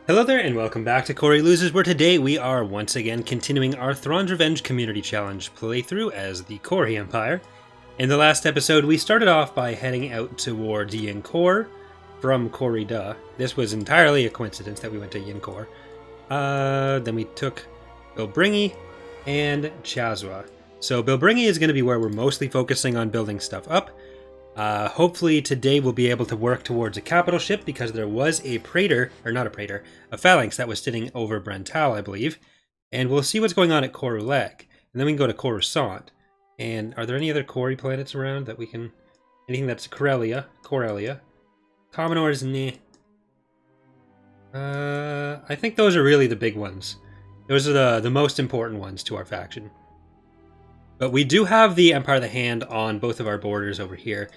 Hello there and welcome back to Corey Loses, where today we are once again continuing our Thrawn's Revenge Community Challenge playthrough as the Corey Empire. In the last episode, we started off by heading out towards Yin Khor from Corey Duh. This was entirely a coincidence that we went to Yin Khor. Then we took Bilbringi and Chazwa. So Bilbringi is going to be where we're mostly focusing on building stuff up. Hopefully today we'll be able to work towards a capital ship because there was a praetor, or not a praetor, a phalanx that was sitting over Brental, I believe. And we'll see what's going on at Coruscant. And then we can go to Coruscant. And are there any other Corey planets around that we can... Anything that's Corellia? Commonors, nah. I think those are really the big ones. Those are the most important ones to our faction. But we do have the Empire of the Hand on both of our borders over here.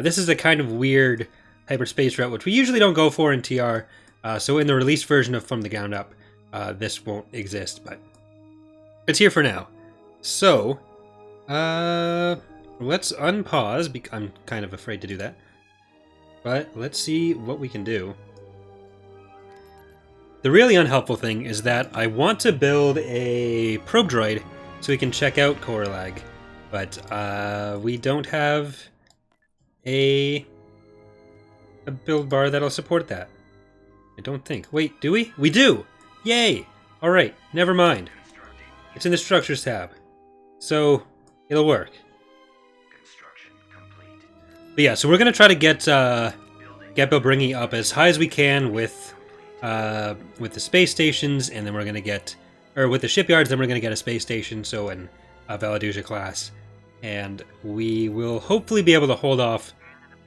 This is a kind of weird hyperspace route, which we usually don't go for in TR. So in the released version of From the Ground Up, this won't exist, but it's here for now. So, let's unpause. I'm kind of afraid to do that. But let's see what we can do. The really unhelpful thing is that I want to build a probe droid so we can check out Corlag, but we don't have a build bar that'll support that. I don't think. Wait, do we? We do! Yay! Alright, never mind. It's in the Structures tab. So, it'll work. But yeah, so we're going to try to get Bilbringi up as high as we can with the space stations, and then we're going to get... Or with the shipyards, then we're going to get a space station, so in Valaduja class. And we will hopefully be able to hold off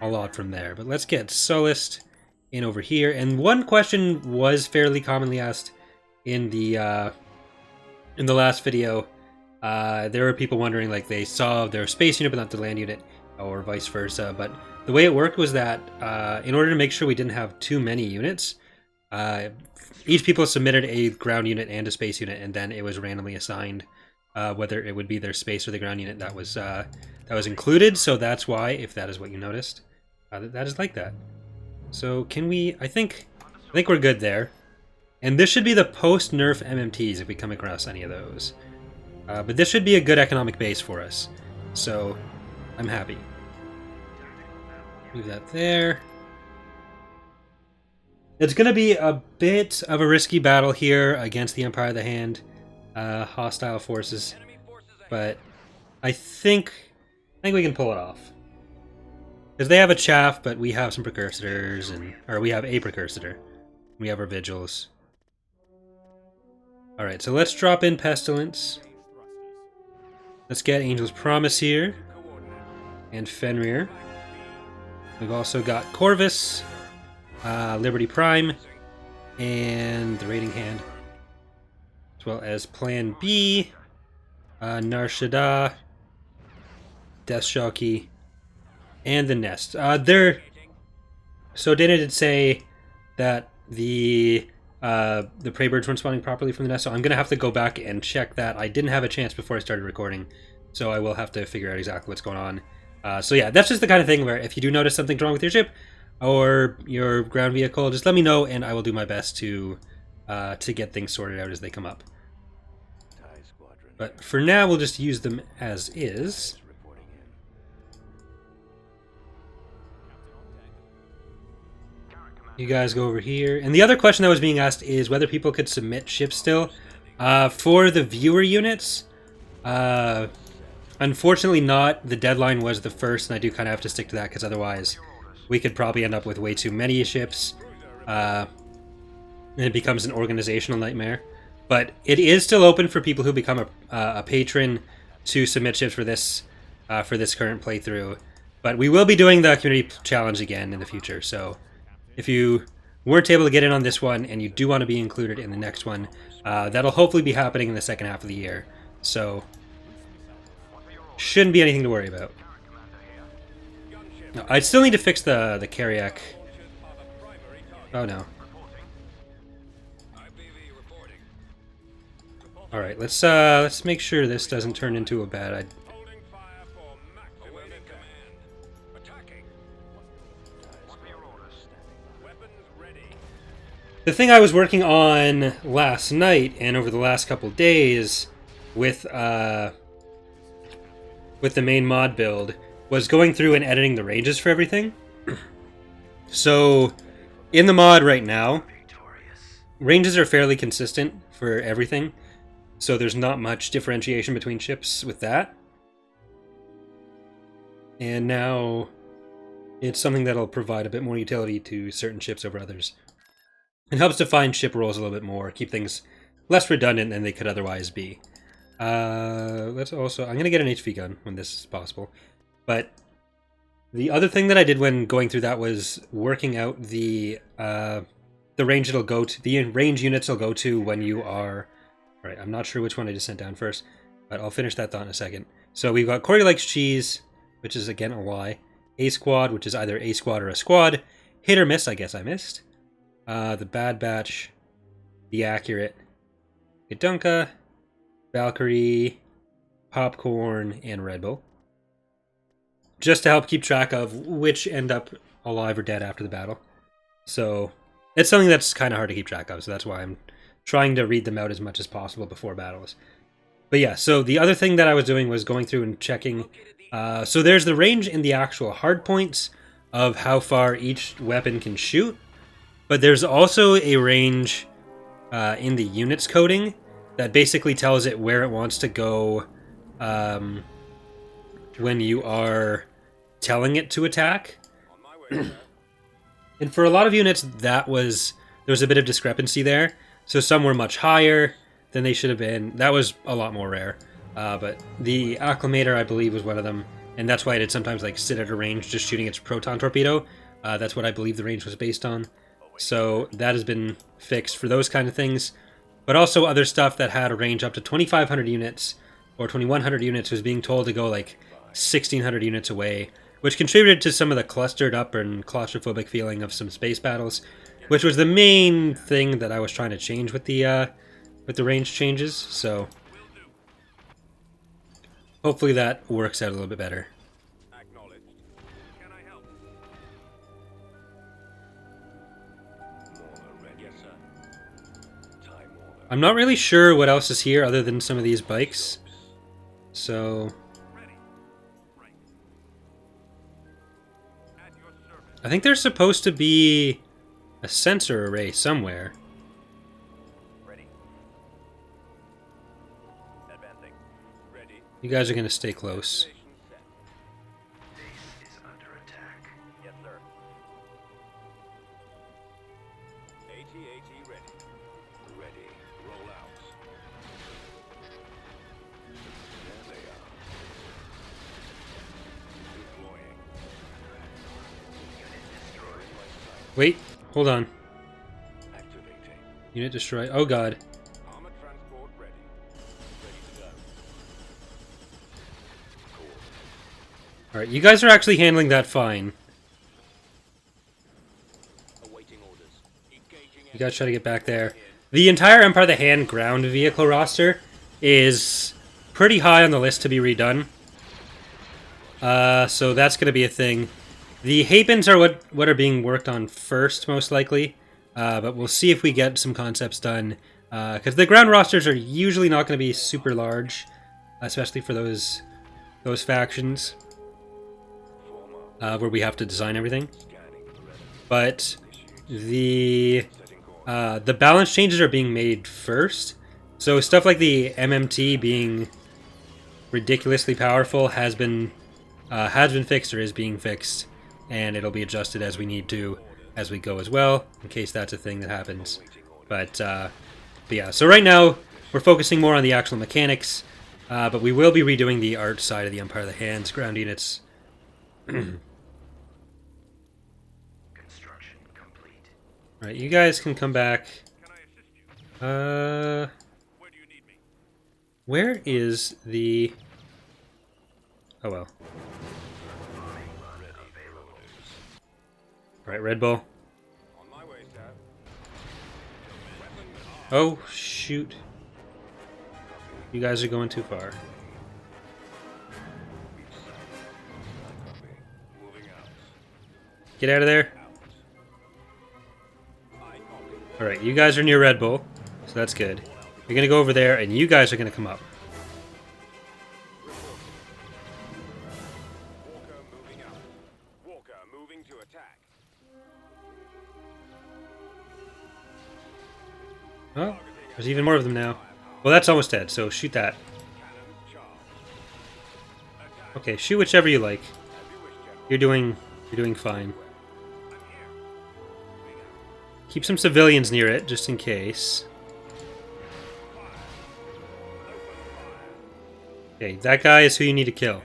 a lot from there. But let's get Sullust in over here. And one question was fairly commonly asked in the last video. There were people wondering, like, they saw their space unit but not the land unit, or vice versa. But the way it worked was that in order to make sure we didn't have too many units, each people submitted a ground unit and a space unit, and then it was randomly assigned whether it would be their space or the ground unit that was included. So that's why, if that is what you noticed, that is like that. So can we? I think we're good there. And this should be the post-nerf MMTs if we come across any of those. But this should be a good economic base for us. So I'm happy. Move that there. It's going to be a bit of a risky battle here against the Empire of the Hand, hostile forces, but I think we can pull it off. Because they have a chaff, but we have some precursors, or we have a precursor. We have our vigils. Alright, so let's drop in Pestilence. Let's get Angel's Promise here, and Fenrir. We've also got Corvus, Liberty Prime, and the Raiding Hand, as well as Plan B, Nar Death Shocky, and the Nest. So Dana did say that the prey birds weren't spawning properly from the nest, so I'm gonna have to go back and check that. I didn't have a chance before I started recording, so I will have to figure out exactly what's going on. So yeah, that's just the kind of thing where if you do notice something's wrong with your ship or your ground vehicle, just let me know and I will do my best to get things sorted out as they come up. But for now, we'll just use them as is. You guys go over here. And the other question that was being asked is whether people could submit ships still. For the viewer units, unfortunately not. The deadline was the 1st, and I do kind of have to stick to that because otherwise we could probably end up with way too many ships, and it becomes an organizational nightmare. But it is still open for people who become a patron to submit ships for this current playthrough. But we will be doing the community challenge again in the future. So if you weren't able to get in on this one and you do want to be included in the next one, that'll hopefully be happening in the second half of the year. So shouldn't be anything to worry about. No, I still need to fix the Carriac. Oh no. All right, let's make sure this doesn't turn into a bad. The thing I was working on last night and over the last couple days with the main mod build was going through and editing the ranges for everything. So in the mod right now, ranges are fairly consistent for everything, so there's not much differentiation between ships with that. And now it's something that'll provide a bit more utility to certain ships over others. It helps define ship roles a little bit more, keep things less redundant than they could otherwise be. Let's also... I'm going to get an HV gun when this is possible. But the other thing that I did when going through that was working out the range it'll go to, the range units will go to when you are... Alright, I'm not sure which one I just sent down first, but I'll finish that thought in a second. So we've got Corey Likes Cheese, which is again a Y. A Squad, which is either a squad or a squad. Hit or miss, I guess I missed. The Bad Batch, the Accurate, Gadunka, Valkyrie, Popcorn, and Red Bull. Just to help keep track of which end up alive or dead after the battle. So it's something that's kind of hard to keep track of, so that's why I'm trying to read them out as much as possible before battles. But yeah, so the other thing that I was doing was going through and checking. So there's the range in the actual hard points of how far each weapon can shoot. But there's also a range in the units coding that basically tells it where it wants to go when you are telling it to attack. And for a lot of units, there's a bit of discrepancy there. So some were much higher than they should have been. That was a lot more rare. But the Acclimator, I believe, was one of them. And that's why it did sometimes like sit at a range just shooting its proton torpedo. That's what I believe the range was based on. So that has been fixed for those kind of things. But also other stuff that had a range up to 2,500 units or 2,100 units was being told to go like 1,600 units away, which contributed to some of the clustered up and claustrophobic feeling of some space battles, which was the main thing that I was trying to change with the range changes. So hopefully that works out a little bit better. I'm not really sure what else is here other than some of these bikes. So I think there's supposed to be a sensor array somewhere. You guys are going to stay close. Wait, hold on. Unit destroyed. Oh god. Alright, you guys are actually handling that fine. You guys try to get back there. The entire Empire of the Hand ground vehicle roster is pretty high on the list to be redone. So that's going to be a thing. The Hapens are what are being worked on first, most likely. But we'll see if we get some concepts done. Because the ground rosters are usually not going to be super large, especially for those factions where we have to design everything. But the balance changes are being made first. So stuff like the MMT being ridiculously powerful has been fixed or is being fixed, and it'll be adjusted as we need to as we go as well, in case that's a thing that happens. But yeah, so right now we're focusing more on the actual mechanics, but we will be redoing the art side of the Empire of the Hands ground units. Construction complete. Right, you guys can come back. Where is the... Oh well. Alright, Red Bull. Oh, shoot. You guys are going too far. Get out of there. Alright, you guys are near Red Bull, so that's good. You're gonna go over there, and you guys are gonna come up. Walker moving to attack. Oh, there's even more of them now. Well, that's almost dead, so shoot that. Okay, shoot whichever you like. You're doing fine. Keep some civilians near it, just in case. Okay, that guy is who you need to kill.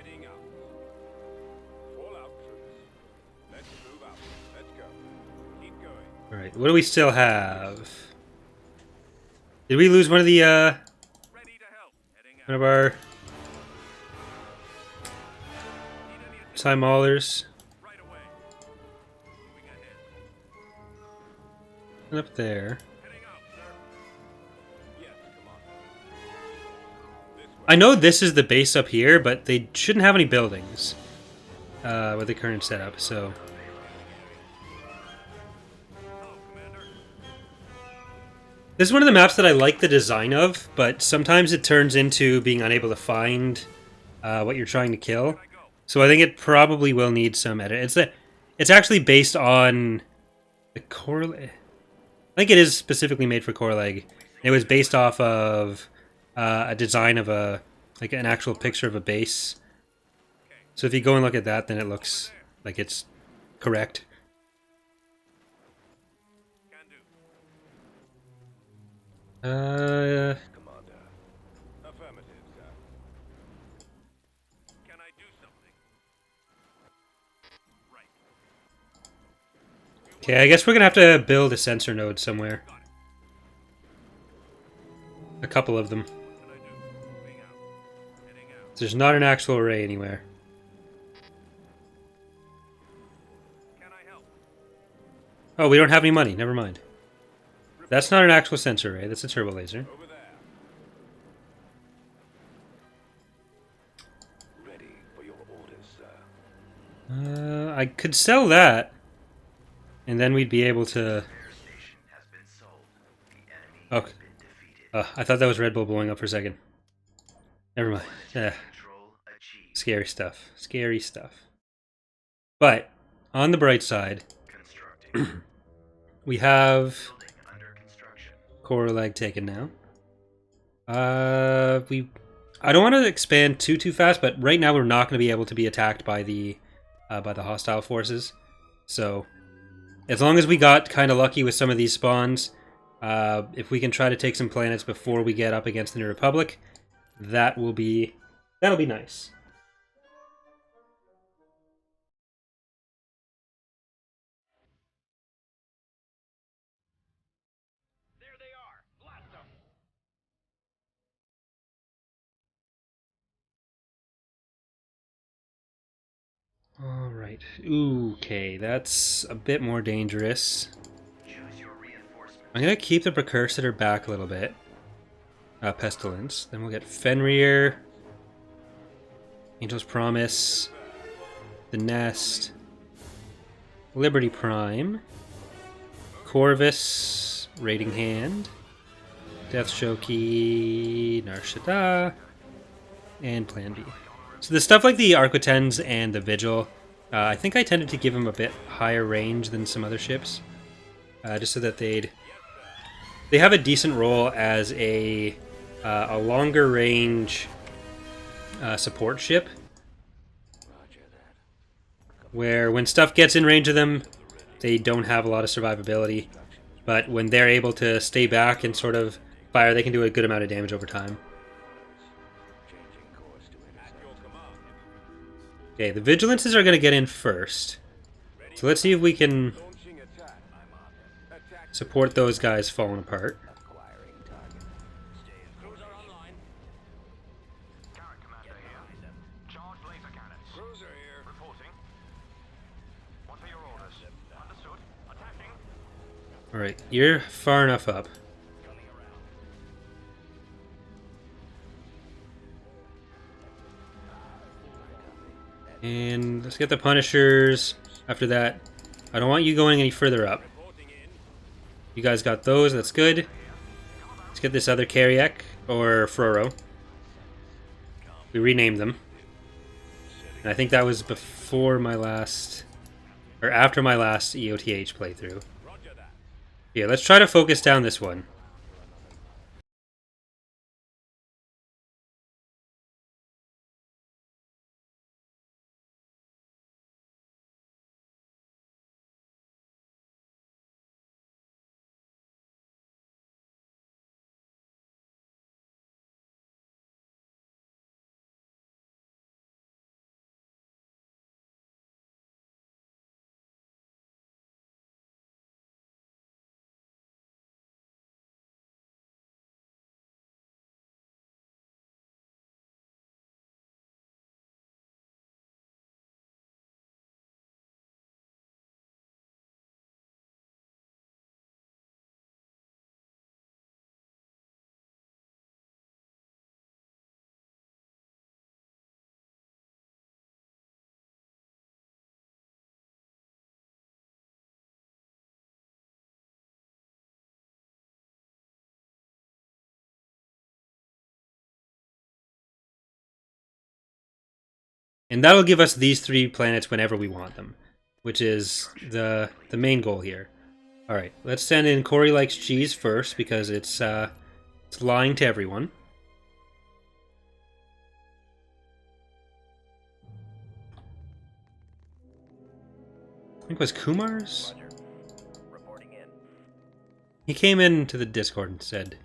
Alright, what do we still have? Did we lose one of the, one of our Time Maulers? And up there. I know this is the base up here, but they shouldn't have any buildings with the current setup, so... This is one of the maps that I like the design of, but sometimes it turns into being unable to find what you're trying to kill. So I think it probably will need some edit. It's actually based on the core... I think it is specifically made for core leg. It was based off of a design of like an actual picture of a base. So if you go and look at that, then it looks like it's correct. Commander. Affirmative, sir. Can I do something? Right. Okay, I guess we're gonna have to build a sensor node somewhere. A couple of them. There's not an actual array anywhere. Oh, we don't have any money. Never mind. That's not an actual sensor array. That's a turbo laser. Ready for your orders, sir. I could sell that, and then we'd be able to. Okay. I thought that was Red Bull blowing up for a second. Never mind. Yeah. Scary stuff. Scary stuff. But on the bright side, we have core leg taken now. I don't want to expand too fast, but right now we're not going to be able to be attacked by the hostile forces. So as long as we got kind of lucky with some of these spawns, if we can try to take some planets before we get up against the New Republic, that'll be nice. There they are. Blast them. All right. Okay, that's a bit more dangerous. I'm gonna keep the precursor back a little bit. Pestilence. Then we'll get Fenrir, Angel's Promise, the Nest, Liberty Prime, Corvus, Raiding Hand, Death Shoki, Nar Shaddaa, and Plan B. So the stuff like the Arquitens and the Vigil, I think I tended to give them a bit higher range than some other ships, just so that they have a decent role as a longer range support ship, where when stuff gets in range of them, they don't have a lot of survivability, but when they're able to stay back and sort of fire, they can do a good amount of damage over time. Okay, the Vigilances are going to get in first, so let's see if we can support those guys falling apart. Alright, you're far enough up. And let's get the Punishers after that. I don't want you going any further up. You guys got those, that's good. Let's get this other Carriac, or Froro. We renamed them. And I think that was before my last... or after my last EOTH playthrough. Yeah, let's try to focus down this one. And that'll give us these 3 planets whenever we want them, which is the main goal here. Alright, let's send in Corey Likes Cheese first, because it's lying to everyone. I think it was Kumar's? He came into the Discord and said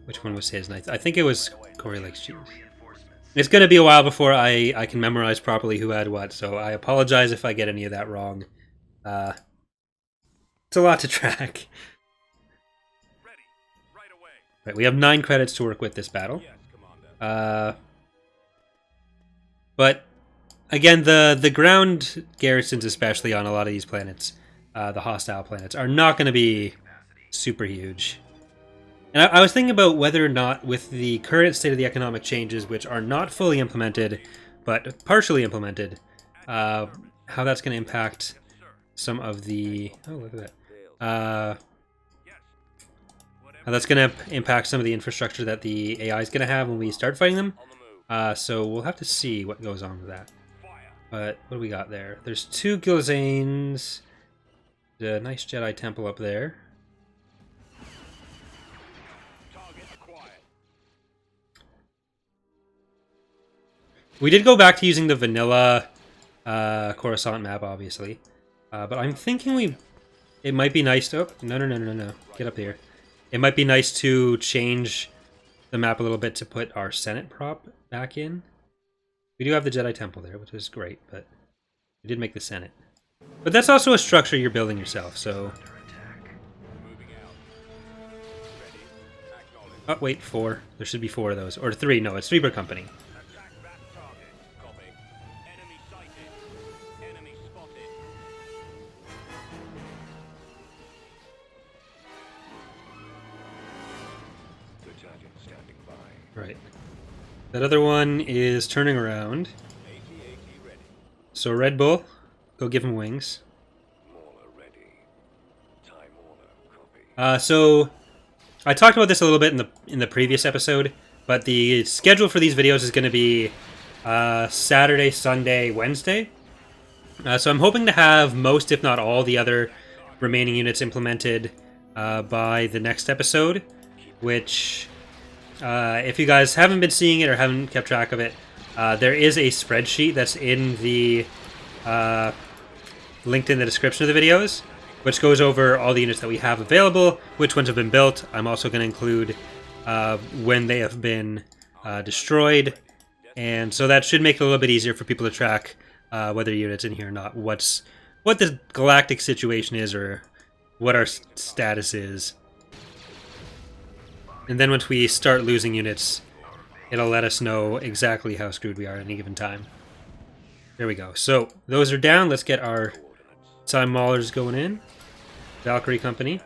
which one was his, and I think it was Corey Likes Cheese. It's going to be a while before I can memorize properly who had what, so I apologize if I get any of that wrong. It's a lot to track. Right, we have 9 credits to work with this battle. But, again, the ground garrisons, especially on a lot of these planets, the hostile planets, are not going to be super huge. And I was thinking about whether or not, with the current state of the economic changes, which are not fully implemented, but partially implemented, how that's going to impact some of the... Oh, look at that. How that's going to impact some of the infrastructure that the AI is going to have when we start fighting them. So we'll have to see what goes on with that. But what do we got there? There's 2 Gilzanes. The nice Jedi temple up there. We did go back to using the vanilla Coruscant map, obviously. But I'm thinking it might be nice to... Oh, no. Get up here. It might be nice to change the map a little bit to put our Senate prop back in. We do have the Jedi Temple there, which is great, but we did make the Senate. But that's also a structure you're building yourself, so... Oh, wait, 4. There should be 4 of those. Or 3, no, it's 3 per company. Right. That other one is turning around. So Red Bull, go give him wings. So I talked about this a little bit in the previous episode, but the schedule for these videos is going to be Saturday, Sunday, Wednesday. So I'm hoping to have most, if not all, the other remaining units implemented by the next episode, which... if you guys haven't been seeing it or haven't kept track of it, there is a spreadsheet that's in the linked in the description of the videos, which goes over all the units that we have available, which ones have been built. I'm also going to include when they have been destroyed, and so that should make it a little bit easier for people to track whether units in here or not, what the galactic situation is or what our status is. And then once we start losing units, it'll let us know exactly how screwed we are at any given time. There we go. So, those are down. Let's get our time maulers going in. Valkyrie Company.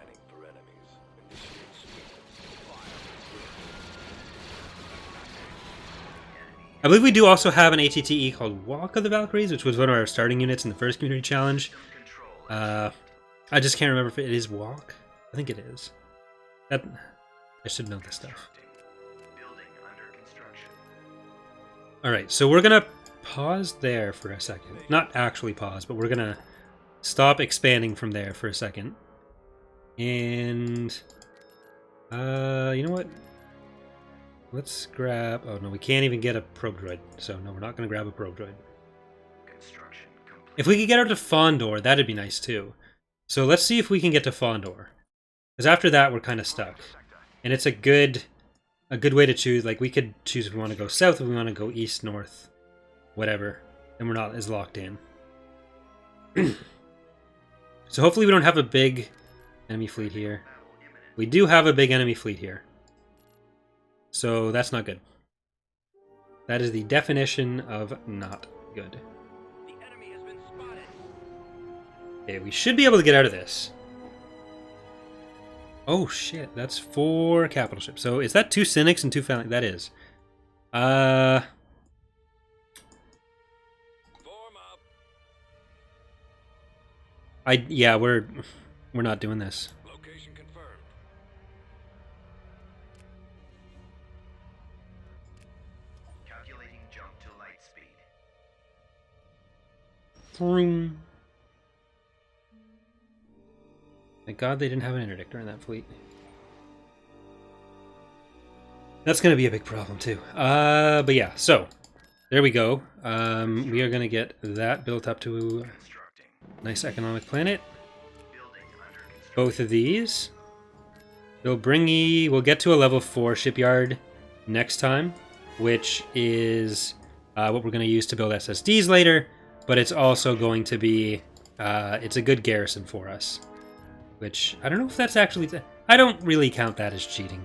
I believe we do also have an ATTE called Walk of the Valkyries, which was one of our starting units in the first community challenge. I just can't remember if it is Walk. I think it is. That I should know this stuff. Alright, so we're gonna pause there for a second. Not actually pause, but we're gonna stop expanding from there for a second. And you know what? Let's grab... Oh no, we can't even get a probe droid. So no, we're not gonna grab a probe droid. If we could get her to Fondor, that'd be nice too. So let's see if we can get to Fondor. Because after that, we're kind of stuck. And it's a good way to choose. Like, we could choose if we want to go south, if we want to go east, north, whatever. And we're not as locked in. So hopefully we don't have a big enemy fleet here. We do have a big enemy fleet here. So that's not good. That is the definition of not good. Okay, we should be able to get out of this. Oh shit, that's 4 capital ships. So is that 2 Cynics and 2 Phalanx? That is. Yeah, we're not doing this. Location confirmed. Calculating jump to light speed. Vroom. Thank God they didn't have an interdictor in that fleet. That's going to be a big problem too. But yeah, so there we go. We are going to get that built up to a nice economic planet. Both of these. We'll get to a level 4 shipyard next time, which is what we're going to use to build SSDs later, but it's also going to be, it's a good garrison for us. Which, I don't know if that's actually... I don't really count that as cheating.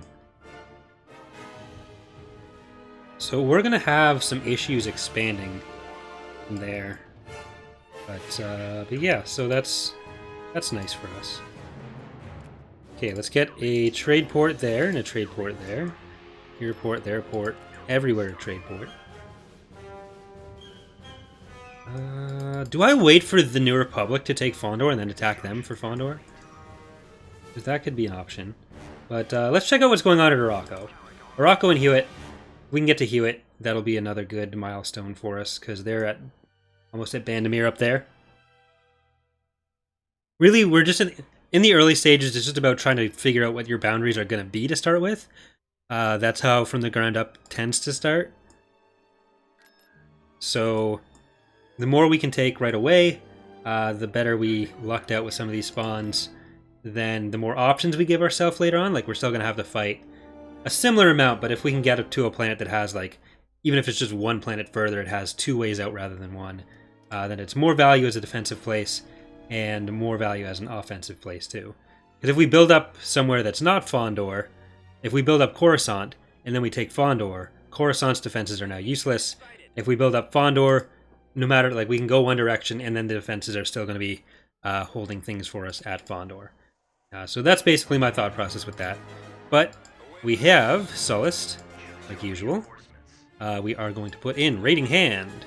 So we're going to have some issues expanding there. But yeah, so that's nice for us. Okay, let's get a trade port there and a trade port there. Here port, there port, everywhere a trade port. Do I wait for the New Republic to take Fondor and then attack them for Fondor? Because that could be an option. But let's check out what's going on at Arakko. Arakko and Hewitt. If we can get to Hewitt, that'll be another good milestone for us, because they're almost at Bandamere up there. Really, we're just in the early stages. It's just about trying to figure out what your boundaries are going to be to start with. That's how From the Ground Up tends to start. So the more we can take right away, the better we lucked out with some of these spawns. Then the more options we give ourselves later on. Like, we're still going to have to fight a similar amount, but if we can get up to a planet that has, like, even if it's just one planet further, it has 2 ways out rather than one, then it's more value as a defensive place and more value as an offensive place too. Because if we build up somewhere that's not Fondor, if we build up Coruscant and then we take Fondor, Coruscant's defenses are now useless. If we build up Fondor, no matter, like, we can go one direction and then the defenses are still going to be holding things for us at Fondor. So that's basically my thought process with that. But we have Sullust, like usual. We are going to put in Raiding Hand,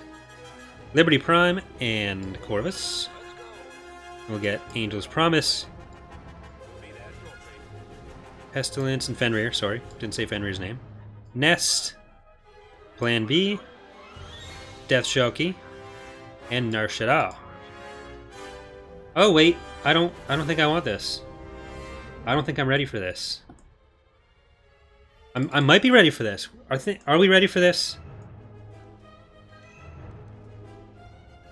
Liberty Prime, and Corvus. We'll get Angel's Promise, Pestilence, and Fenrir. Sorry, didn't say Fenrir's name. Nest, Plan B, Death Shoki, and Nar Shaddaa. Oh wait, I don't think I want this. I don't think I'm ready for this. I might be ready for this. Are we ready for this?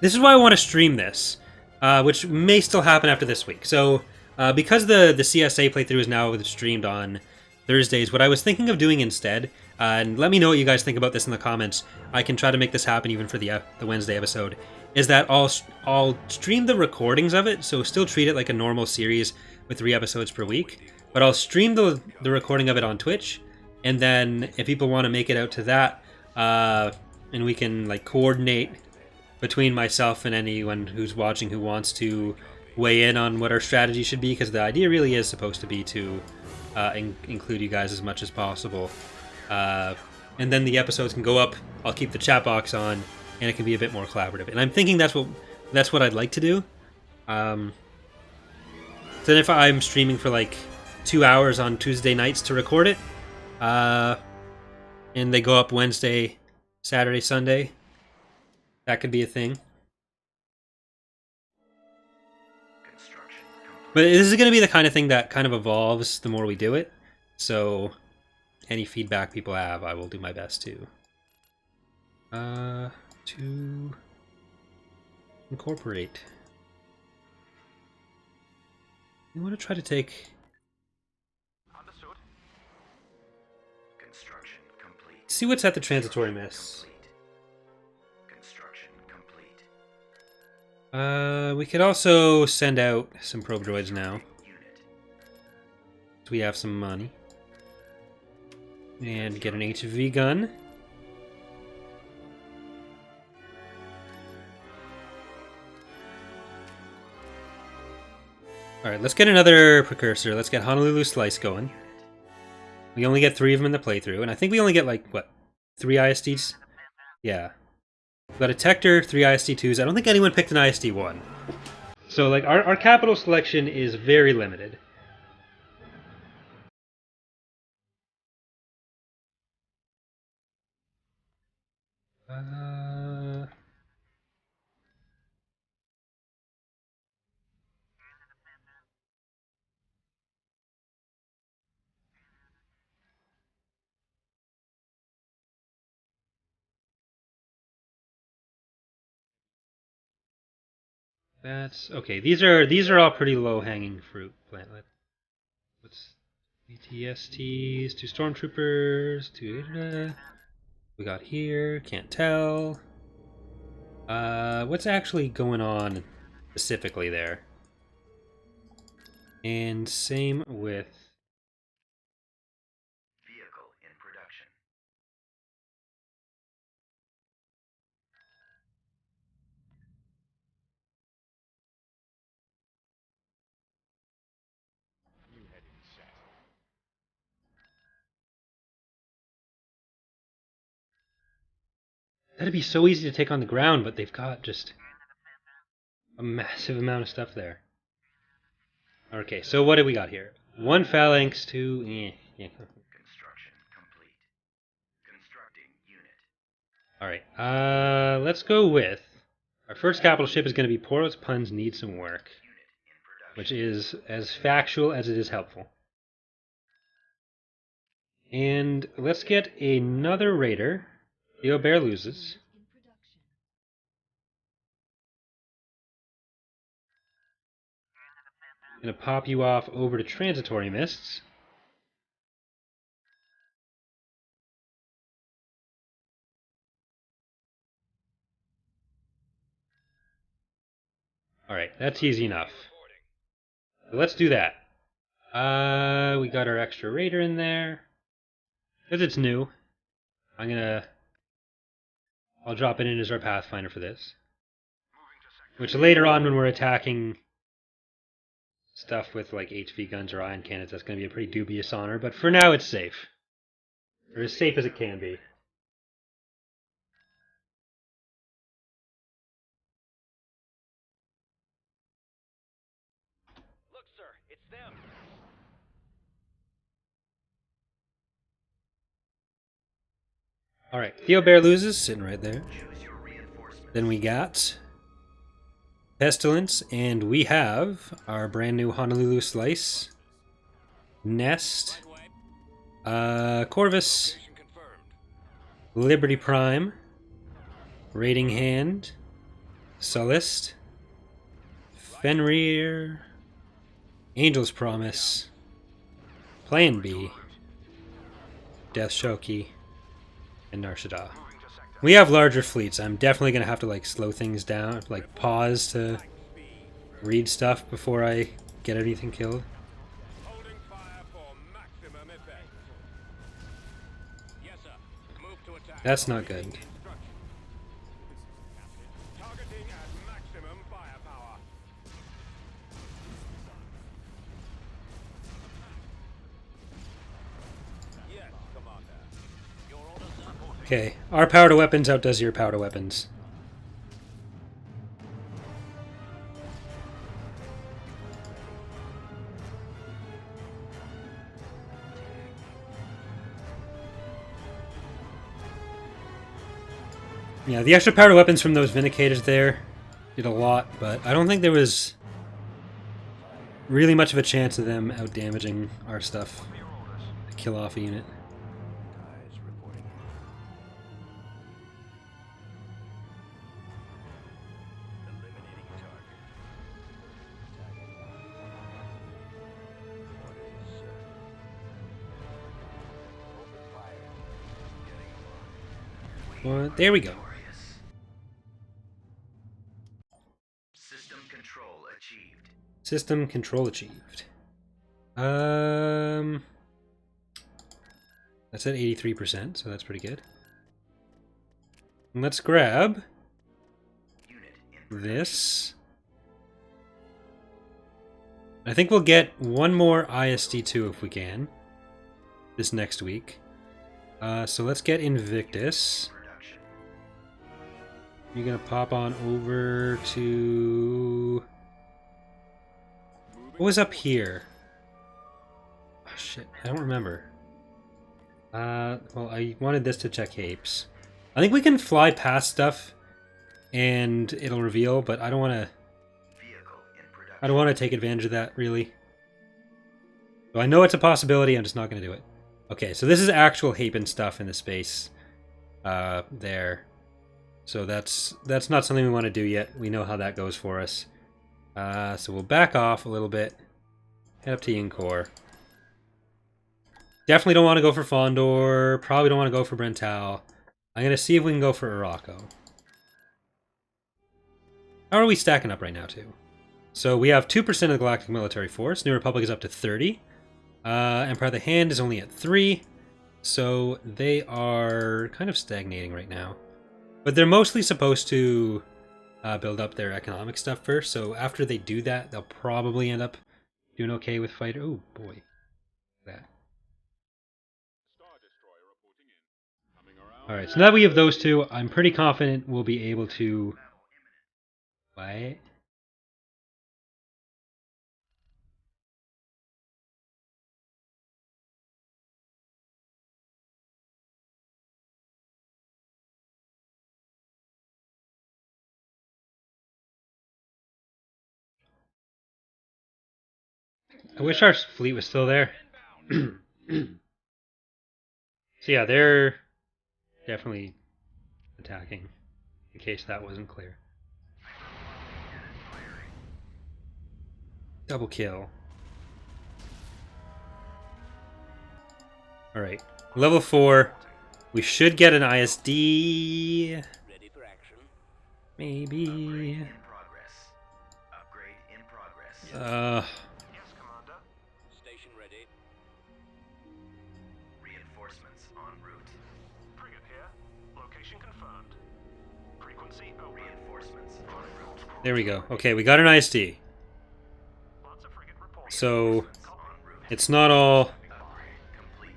This is why I want to stream this, which may still happen after this week. So, because the CSA playthrough is now streamed on Thursdays, what I was thinking of doing instead, and let me know what you guys think about this in the comments. I can try to make this happen even for the Wednesday episode. Is that I'll stream the recordings of it, so still treat it like a normal series with 3 episodes per week. But I'll stream the recording of it on Twitch, and then if people want to make it out to that, and we can, like, coordinate between myself and anyone who's watching who wants to weigh in on what our strategy should be, because the idea really is supposed to be to include you guys as much as possible. And then the episodes can go up. I'll keep the chat box on, and it can be a bit more collaborative. And I'm thinking that's what I'd like to do. So if I'm streaming for, like, 2 hours on Tuesday nights to record it. And they go up Wednesday, Saturday, Sunday. That could be a thing. But this is going to be the kind of thing that kind of evolves the more we do it. So any feedback people have, I will do my best to incorporate. We want to try to take... Understood. Construction complete. See what's at the transitory mists. Construction complete. We could also send out some probe droids now. Unit. So we have some money. And get an HV gun. Alright, let's get another precursor. Let's get Honolulu Slice going. We only get 3 of them in the playthrough, and I think we only get, like, what, 3 ISDs? Yeah. We've got a Tector, 3 ISD2s. I don't think anyone picked an ISD1. So, like, our capital selection is very limited. That's okay. These are all pretty low hanging fruit. What's BTSTs? 2 stormtroopers. 2. We got here. Can't tell. What's actually going on specifically there? And same with Vehicle in production. that'd be so easy to take on the ground, but they've got just a massive amount of stuff there. Okay, so what do we got here? 1 phalanx, 2. Yeah. Construction complete. Constructing unit. Alright, let's go with... Our first capital ship is going to be Poros Puns Need Some Work, Unit in production. which is as factual as it is helpful. And let's get another raider. Theo Bear loses. Gonna pop you off over to transitory mists. Alright, that's easy enough. So let's do that. We got our extra raider in there. Because it's new. I'll drop it in as our Pathfinder for this. Which later on when we're attacking stuff with like HV guns or ion cannons, that's going to be a pretty dubious honor, but for now it's safe. Or as safe as it can be. Look, sir, it's them. Alright, Theo Bear loses, sitting right there. Choose your reinforcements. Then we got Pestilence, and we have our brand new Honolulu Slice, Nest, Corvus, Confirmed. Liberty Prime, Raiding Hand, Sullust, Fenrir, Angel's Promise, Plan B, Death Shoki, and Narshada. We have larger fleets. I'm definitely going to have to like slow things down, like pause to read stuff before I get anything killed. Holding fire for maximum effect. Yes, sir. Move to attack. That's not good. Targeting at maximum firepower. Yes, Commander. Your orders reporting. Okay, our power to weapons outdoes your power to weapons. Yeah, the extra powered weapons from those Vindicators there did a lot, but I don't think there was really much of a chance of them out-damaging our stuff to kill off a unit. Guys reporting in. Eliminating target. Orders, sir. Open fire. Getting them on. Well, there we go. System control achieved. System control achieved. That's at 83%, so that's pretty good. And let's grab Unit in this. I think we'll get one more ISD2 if we can this next week. So let's get Invictus. production. You're gonna pop on over to... What was up here? Oh shit, I don't remember. Well, I wanted this to check Apes. I think we can fly past stuff and it'll reveal, but I don't want to... Vehicle in production. I don't want to take advantage of that, really. So I know it's a possibility, I'm just not going to do it. Okay, so this is actual Hapen stuff in the space there. So that's not something we want to do yet. We know how that goes for us. So we'll back off a little bit. Head up to Yinkor. Definitely don't want to go for Fondor. Probably don't want to go for Brental. I'm going to see if we can go for Araco. How are we stacking up right now, too? So we have 2% of the Galactic Military Force. New Republic is up to 30. Empire of the Hand is only at 3. So they are kind of stagnating right now. But they're mostly supposed to build up their economic stuff first. So after they do that, they'll probably end up doing okay with fighter. Oh, boy. That. Alright, so now that we have those two, I'm pretty confident we'll be able to... What? I wish our fleet was still there. So yeah, they're definitely attacking, in case that wasn't clear. Double kill. Alright, level 4. We should get an ISD. Ready for action. Maybe. In progress. Upgrade in progress. Yes, Commander. Station ready. Reinforcements en route. Frigate here. Location confirmed. Frequency open. Reinforcements en route. There we go. Okay, we got an ISD. Lots of frigate reporting. So En route. it's not all Upgrade complete.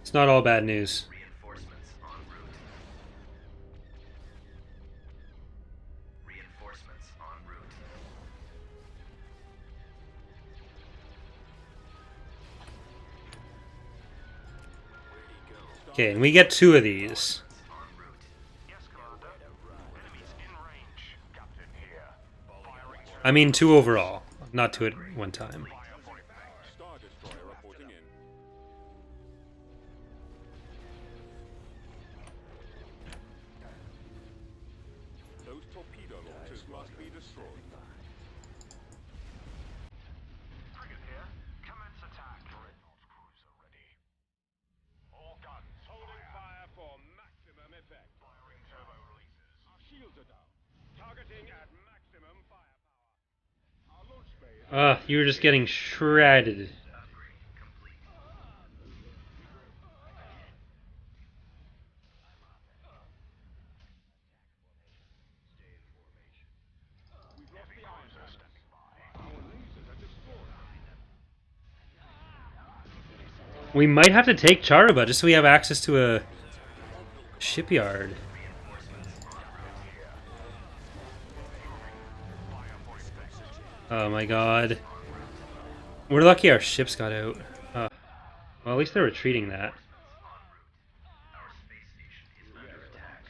it's not all bad news. Reinforcements en route. Reinforcements en route. Okay, and we get 2 of these. En route. Yes, Commander. Enemies in range. Captain here. Firing to I mean 2 overall, not 2 at one time. Star Destroyer reporting in. Those torpedo launchers must be destroyed. Frigate here. Commence attack. Dreadnought cruiser ready. All guns holding fire for maximum effect. Firing turbo releases. Our shields are down. Targeting at maximum firepower. Our launch bay is You were just getting shredded. upgrade complete. Heavy cruiser standing by. Our lasers are destroyed. We might have to take Charuba just so we have access to a shipyard. Oh my god. We're lucky our ships got out. Well, at least they're retreating that. Our space station is under attack.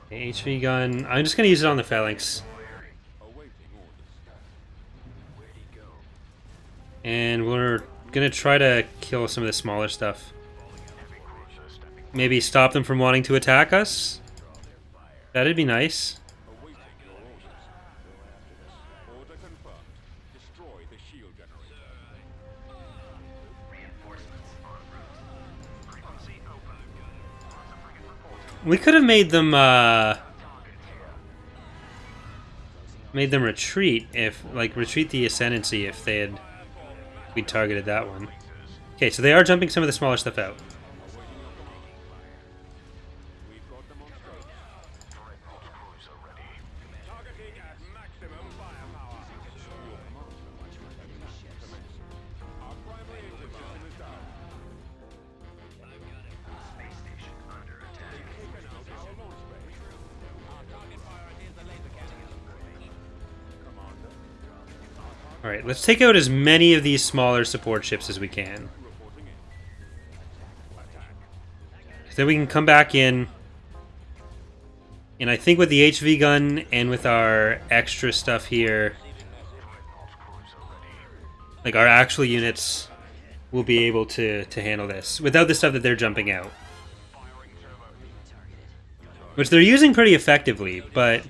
Okay, HV gun. I'm just gonna use it on the phalanx. And we're gonna try to kill some of the smaller stuff. Maybe stop them from wanting to attack us? That'd be nice. We could have made them retreat if, like, retreat the ascendancy if they had we targeted that one. Okay, so they are jumping some of the smaller stuff out. Alright, let's take out as many of these smaller support ships as we can. Then we can come back in. And I think with the HV gun and with our extra stuff here, like our actual units will be able to handle this without the stuff that they're jumping out. Which they're using pretty effectively, but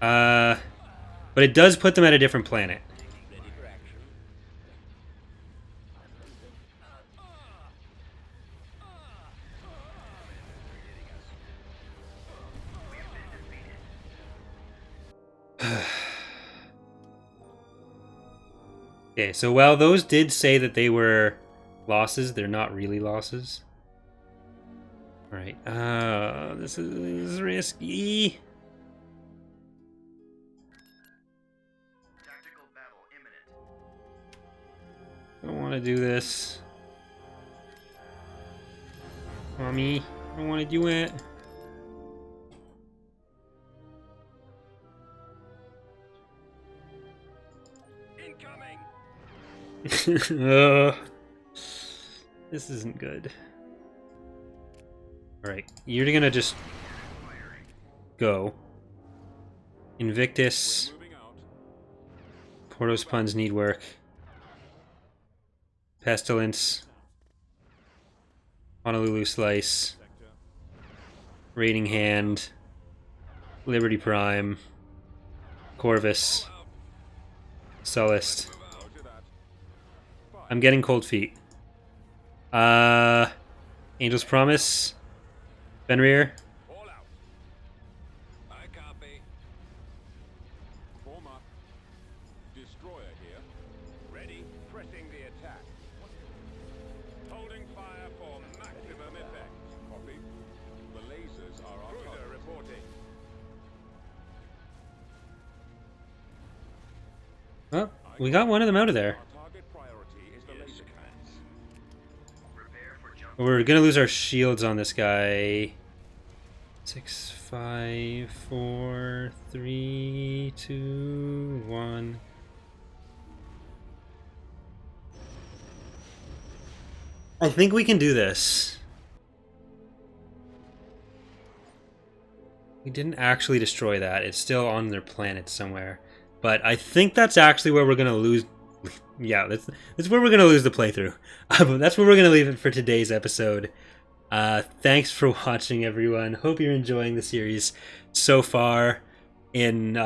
it does put them at a different planet. Okay, so while those did say that they were losses, they're not really losses. Alright, this is risky. Don't want to do this. Mommy, I don't want to do it. This isn't good. Alright, you're gonna just go. Invictus. Portos puns need work. Pestilence. Honolulu Slice. Raiding Hand. Liberty Prime. Corvus. Sullust. I'm getting cold feet. Angel's Promise. Fenrir. Destroyer here. Ready, pressing the attack. Holding fire for maximum effect. Copy. The lasers are on cruiser reporting. Oh, we got one of them out of there. We're gonna lose our shields on this guy. 6, 5, 4, 3, 2, 1. I think we can do this. We didn't actually destroy that. It's still on their planet somewhere. But I think that's actually where we're gonna lose. Yeah, that's where we're gonna lose the playthrough. That's where we're gonna leave it for today's episode. Thanks for watching, everyone. Hope you're enjoying the series so far. In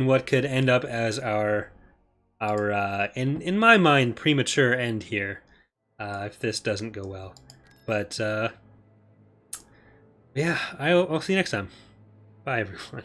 what could end up as our in my mind premature end here, if this doesn't go well. But yeah, I'll see you next time. Bye, everyone.